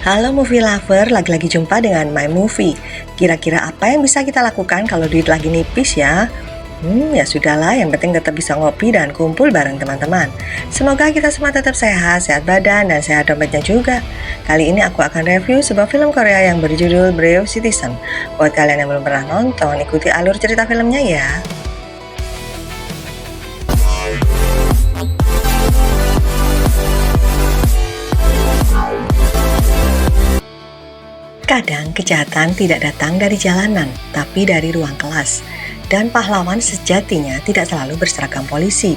Halo movie lover, lagi-lagi jumpa dengan My Movie. Kira-kira apa yang bisa kita lakukan kalau duit lagi nipis ya? Ya sudahlah, yang penting tetap bisa ngopi dan kumpul bareng teman-teman. Semoga kita semua tetap sehat, sehat badan, dan sehat dompetnya juga. Kali ini aku akan review sebuah film Korea yang berjudul Brave Citizen. Buat kalian yang belum pernah nonton, ikuti alur cerita filmnya ya. Kadang kejahatan tidak datang dari jalanan, tapi dari ruang kelas. Dan pahlawan sejatinya tidak selalu berseragam polisi.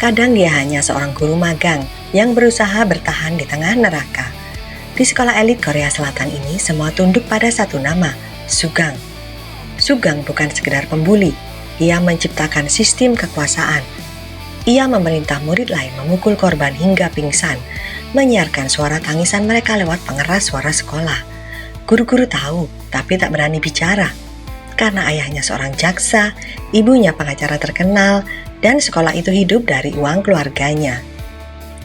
Kadang dia hanya seorang guru magang yang berusaha bertahan di tengah neraka. Di sekolah elit Korea Selatan ini, semua tunduk pada satu nama, Sugang. Sugang bukan sekedar pembuli, ia menciptakan sistem kekuasaan. Ia memerintah murid lain memukul korban hingga pingsan, menyiarkan suara tangisan mereka lewat pengeras suara sekolah. Guru-guru tahu, tapi tak berani bicara. Karena ayahnya seorang jaksa, ibunya pengacara terkenal, dan sekolah itu hidup dari uang keluarganya.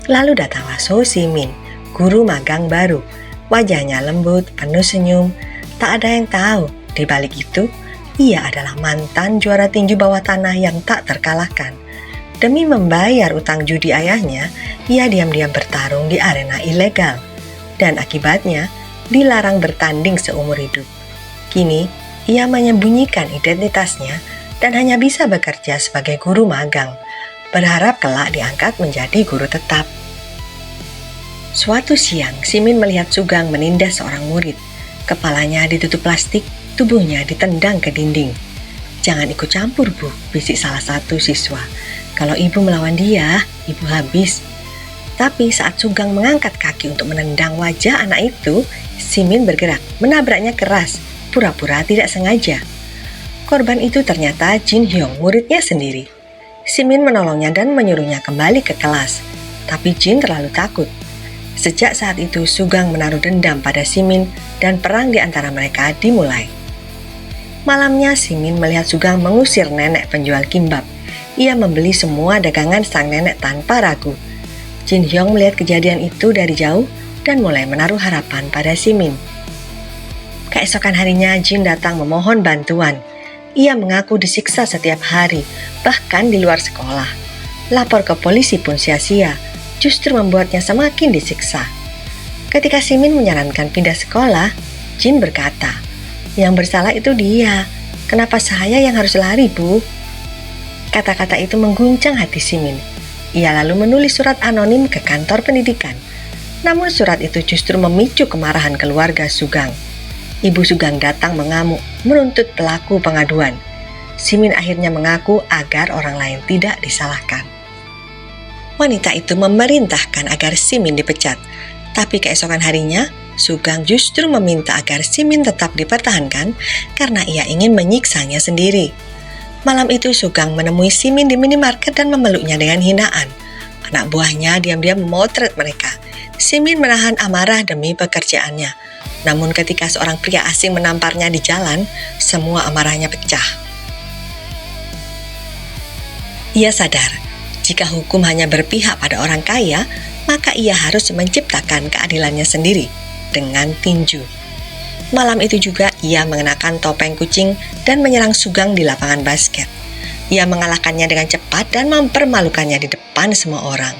Lalu datanglah So Si-min, guru magang baru. Wajahnya lembut, penuh senyum. Tak ada yang tahu, di balik itu, ia adalah mantan juara tinju bawah tanah yang tak terkalahkan. Demi membayar utang judi ayahnya, ia diam-diam bertarung di arena ilegal. Dan akibatnya, dilarang bertanding seumur hidup. Kini, ia menyembunyikan identitasnya dan hanya bisa bekerja sebagai guru magang, berharap kelak diangkat menjadi guru tetap. Suatu siang, Si-min melihat Sugang menindas seorang murid. Kepalanya ditutup plastik, tubuhnya ditendang ke dinding. "Jangan ikut campur, Bu," bisik salah satu siswa. "Kalau ibu melawan dia, ibu habis." Tapi saat Sugang mengangkat kaki untuk menendang wajah anak itu, Si-min bergerak, menabraknya keras, pura-pura tidak sengaja. Korban itu ternyata Jin Hyung, muridnya sendiri. Si-min menolongnya dan menyuruhnya kembali ke kelas, tapi Jin terlalu takut. Sejak saat itu, Sugang menaruh dendam pada Si-min dan perang di antara mereka dimulai. Malamnya, Si-min melihat Sugang mengusir nenek penjual kimbap. Ia membeli semua dagangan sang nenek tanpa ragu. Jin Hyung melihat kejadian itu dari jauh dan mulai menaruh harapan pada Si-min. Keesokan harinya, Jin datang memohon bantuan. Ia mengaku disiksa setiap hari, bahkan di luar sekolah. Lapor ke polisi pun sia-sia, justru membuatnya semakin disiksa. Ketika Si-min menyarankan pindah sekolah, Jin berkata, "Yang bersalah itu dia. Kenapa saya yang harus lari, Bu?" Kata-kata itu mengguncang hati Si-min. Ia lalu menulis surat anonim ke kantor pendidikan. Namun surat itu justru memicu kemarahan keluarga Sugang. Ibu Sugang datang mengamuk, menuntut pelaku pengaduan. Si-min akhirnya mengaku agar orang lain tidak disalahkan. Wanita itu memerintahkan agar Si-min dipecat. Tapi keesokan harinya, Sugang justru meminta agar Si-min tetap dipertahankan karena ia ingin menyiksanya sendiri. Malam itu Sugang menemui Si-min di minimarket dan memeluknya dengan hinaan. Anak buahnya diam-diam memotret mereka. Si-min menahan amarah demi pekerjaannya. Namun ketika seorang pria asing menamparnya di jalan, semua amarahnya pecah. Ia sadar, jika hukum hanya berpihak pada orang kaya, maka ia harus menciptakan keadilannya sendiri dengan tinju. Malam itu juga ia mengenakan topeng kucing dan menyerang Sugang di lapangan basket. Ia mengalahkannya dengan cepat dan mempermalukannya di depan semua orang.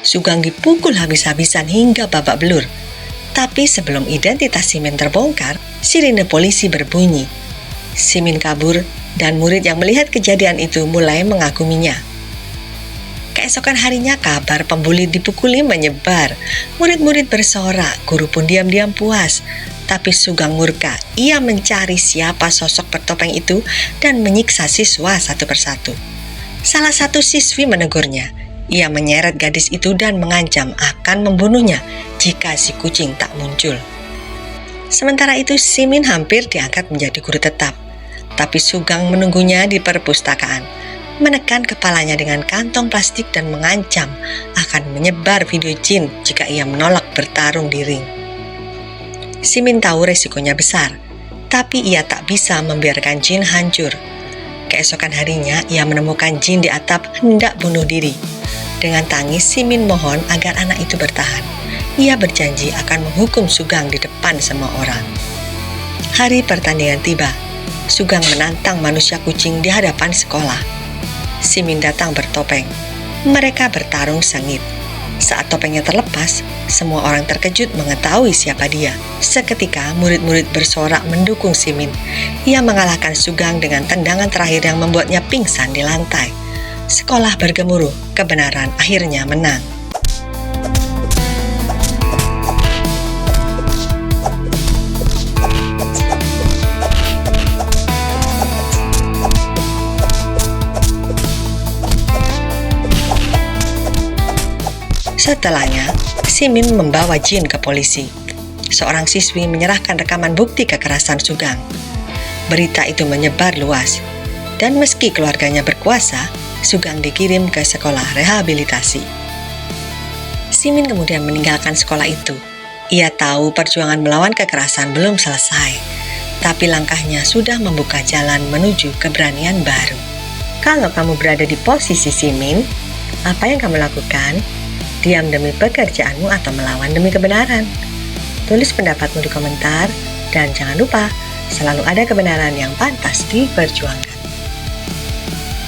Sugang dipukul habis-habisan hingga babak belur. Tapi sebelum identitas Si-min terbongkar, sirine polisi berbunyi. Si-min kabur dan murid yang melihat kejadian itu mulai mengaguminya. Keesokan harinya kabar pembuli dipukuli menyebar. Murid-murid bersorak, guru pun diam-diam puas. Tapi Sugang murka, ia mencari siapa sosok bertopeng itu dan menyiksa siswa satu persatu. Salah satu siswi menegurnya. Ia menyeret gadis itu dan mengancam akan membunuhnya jika si kucing tak muncul. Sementara itu, Si-min hampir diangkat menjadi guru tetap. Tapi Sugang menunggunya di perpustakaan, menekan kepalanya dengan kantong plastik dan mengancam akan menyebar video Jin jika ia menolak bertarung di ring. Si-min tahu resikonya besar, tapi ia tak bisa membiarkan Jin hancur. Keesokan harinya, ia menemukan Jin di atap hendak bunuh diri. Dengan tangis, Si-min mohon agar anak itu bertahan. Ia berjanji akan menghukum Sugeng di depan semua orang. Hari pertandingan tiba. Sugeng menantang manusia kucing di hadapan sekolah. Simin datang bertopeng. Mereka bertarung sengit. Saat topengnya terlepas, semua orang terkejut mengetahui siapa dia. Seketika, murid-murid bersorak mendukung Simin. Ia mengalahkan Sugeng dengan tendangan terakhir yang membuatnya pingsan di lantai. Sekolah bergemuruh, kebenaran akhirnya menang. Setelahnya, Simin membawa Jin ke polisi. Seorang siswi menyerahkan rekaman bukti kekerasan Sugeng. Berita itu menyebar luas, dan meski keluarganya berkuasa, Sugeng dikirim ke sekolah rehabilitasi. Simin kemudian meninggalkan sekolah itu. Ia tahu perjuangan melawan kekerasan belum selesai, tapi langkahnya sudah membuka jalan menuju keberanian baru. Kalau kamu berada di posisi Simin, apa yang kamu lakukan? Diam demi pekerjaanmu atau melawan demi kebenaran? Tulis pendapatmu di komentar, dan jangan lupa, selalu ada kebenaran yang pantas diperjuangkan.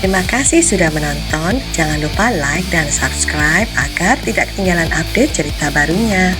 Terima kasih sudah menonton, jangan lupa like dan subscribe agar tidak ketinggalan update cerita barunya.